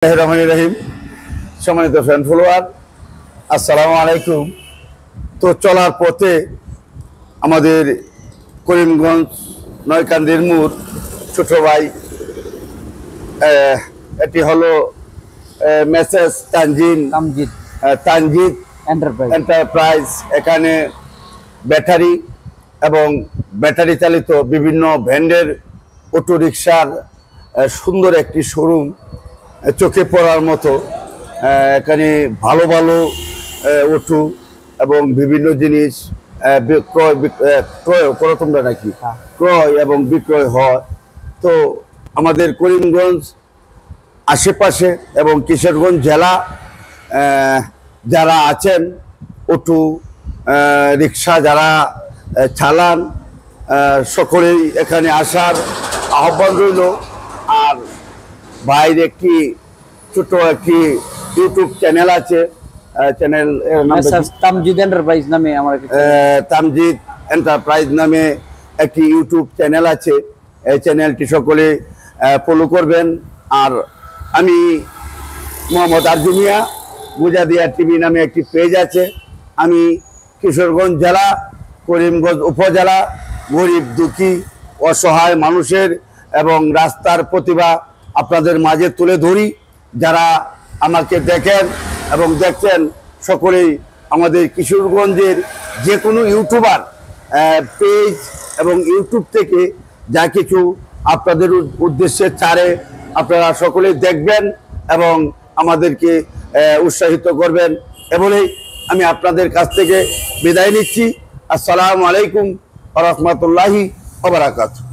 রহমান রহিম। সম্মানিত fan follower, আসসালামু আলাইকুম। তো চলার পথে আমাদের করিমগঞ্জ নয়কান্দির মোড় ছোট ভাই, এটি হলো মেসেজ তানজিদ এন্টারপ্রাইজ। এখানে ব্যাটারি এবং ব্যাটারি চালিত বিভিন্ন ব্র্যান্ডের অটো রিক্সার সুন্দর একটি শোরুম, চোখে পড়ার মতো। এখানে ভালো ভালো অটো এবং বিভিন্ন জিনিস ক্রয় করো তোমরা নাকি? ক্রয় এবং বিক্রয় হয়। তো আমাদের করিমগঞ্জ আশেপাশে এবং কিশোরগঞ্জ জেলা যারা আছেন, অটো রিক্সা যারা চালান, সকলেই এখানে আসার আহ্বান রইল। আর ভাইয়ের একটি ছোট একটি ইউটিউব চ্যানেল আছে, চ্যানেল তামজিদ এন্টারপ্রাইজ নামে তামজিদ এন্টারপ্রাইজ নামে একটি ইউটিউব চ্যানেল আছে। এই চ্যানেলটি সকলে ফলো করবেন। আর আমি মোহাম্মদ আরজুমিয়া, মুজাদিয়া টিভি নামে একটি পেজ আছে। আমি কিশোরগঞ্জ জেলা, করিমগঞ্জ উপজেলা গরিব দুঃখী অসহায় মানুষের এবং রাস্তার প্রতিভা আপনাদের মাঝে তুলে ধরি। যারা আমাকে দেখেন এবং দেখছেন, সকলেই আমাদের কিশোরগঞ্জের যে কোনো ইউটিউবার পেজ এবং ইউটিউব থেকে যা কিছু আপনাদের উদ্দেশ্যে ছাড়ে, আপনারা সকলেই দেখবেন এবং আমাদেরকে উৎসাহিত করবেন। এমনই আমি আপনাদের কাছ থেকে বিদায় নিচ্ছি। আসসালামু আলাইকুম ওয়া রাহমাতুল্লাহি ওয়া বারাকাতুহু।